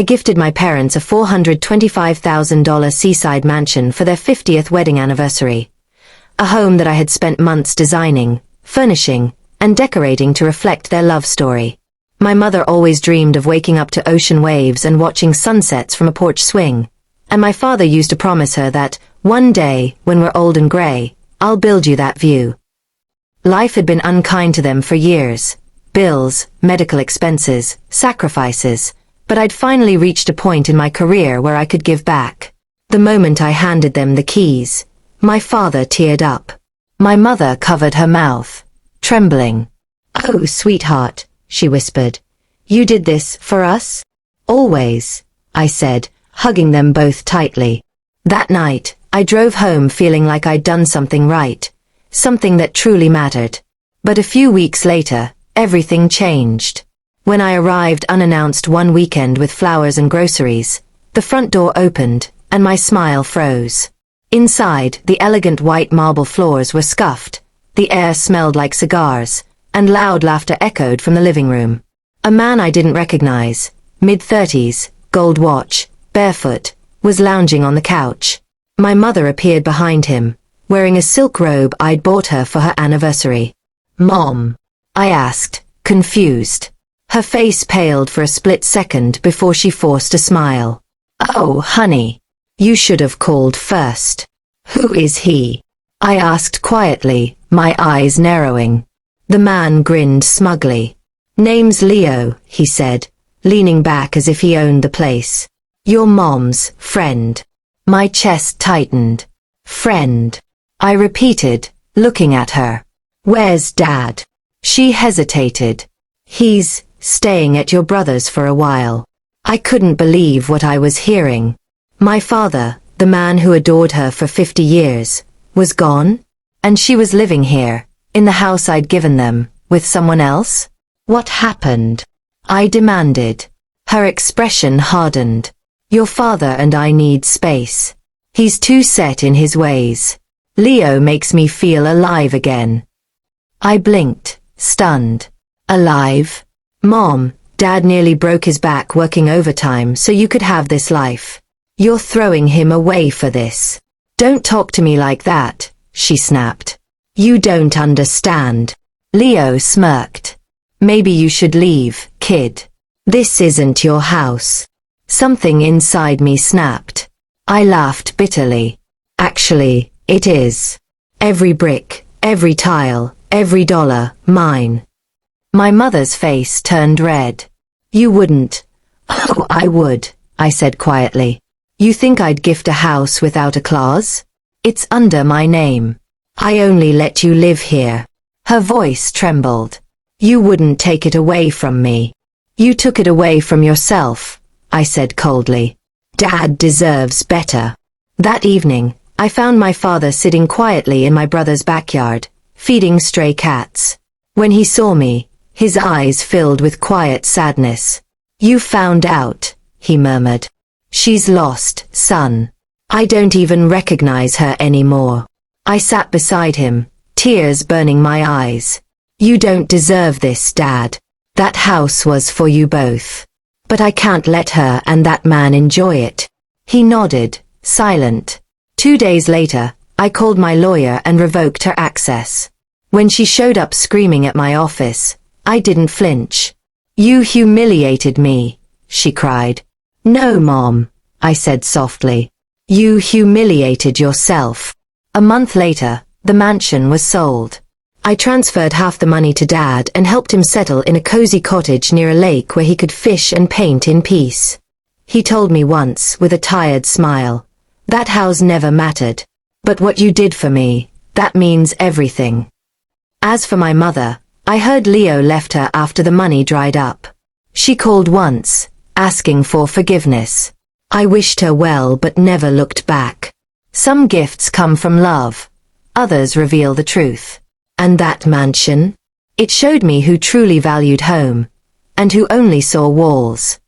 I gifted my parents a $425,000 seaside mansion for their 50th wedding anniversary. A home that I had spent months designing, furnishing, and decorating to reflect their love story. My mother always dreamed of waking up to ocean waves and watching sunsets from a porch swing, and my father used to promise her that, one day, when we're old and gray, I'll build you that view. Life had been unkind to them for years. Bills, medical expenses, sacrifices, but I'd finally reached a point in my career where I could give back. The moment I handed them the keys, my father teared up. My mother covered her mouth, trembling. "Oh, sweetheart," she whispered. "You did this for us?" "Always," I said, hugging them both tightly. That night, I drove home feeling like I'd done something right, something that truly mattered. But a few weeks later, everything changed. When I arrived unannounced one weekend with flowers and groceries, the front door opened, and my smile froze. Inside, the elegant white marble floors were scuffed, the air smelled like cigars, and loud laughter echoed from the living room. A man I didn't recognize, mid-30s, gold watch, barefoot, was lounging on the couch. My mother appeared behind him, wearing a silk robe I'd bought her for her anniversary. "Mom?" I asked, confused. Her face paled for a split second before she forced a smile. "Oh, honey. You should have called first." "Who is he?" I asked quietly, my eyes narrowing. The man grinned smugly. "Name's Leo," he said, leaning back as if he owned the place. "Your mom's friend." My chest tightened. "Friend," I repeated, looking at her. "Where's Dad?" She hesitated. "He's staying at your brother's for a while." I couldn't believe what I was hearing. My father, the man who adored her for 50 years, was gone? And she was living here, in the house I'd given them, with someone else? What happened? I demanded. Her expression hardened. "Your father and I need space. He's too set in his ways. Leo makes me feel alive again." I blinked, stunned. Alive? "Mom, Dad nearly broke his back working overtime so you could have this life. You're throwing him away for this." "Don't talk to me like that," she snapped. "You don't understand." Leo smirked. "Maybe you should leave, kid. This isn't your house." Something inside me snapped. I laughed bitterly. "Actually, it is. Every brick, every tile, every dollar, mine." My mother's face turned red. "You wouldn't." "Oh, I would," I said quietly. "You think I'd gift a house without a clause? It's under my name. I only let you live here." Her voice trembled. "You wouldn't take it away from me." "You took it away from yourself," I said coldly. "Dad deserves better." That evening, I found my father sitting quietly in my brother's backyard, feeding stray cats. When he saw me, his eyes filled with quiet sadness. "You found out," he murmured. "She's lost, son. I don't even recognize her anymore." I sat beside him, tears burning my eyes. "You don't deserve this, Dad. That house was for you both. But I can't let her and that man enjoy it." He nodded, silent. 2 days later, I called my lawyer and revoked her access. When she showed up screaming at my office, I didn't flinch. "You humiliated me," she cried. "No, Mom," I said softly. "You humiliated yourself." A month later, the mansion was sold. I transferred half the money to Dad and helped him settle in a cozy cottage near a lake where he could fish and paint in peace. He told me once, with a tired smile, "That house never mattered. But what you did for me, that means everything." As for my mother, I heard Leo left her after the money dried up. She called once, asking for forgiveness. I wished her well but never looked back. Some gifts come from love. Others reveal the truth. And that mansion? It showed me who truly valued home, and who only saw walls.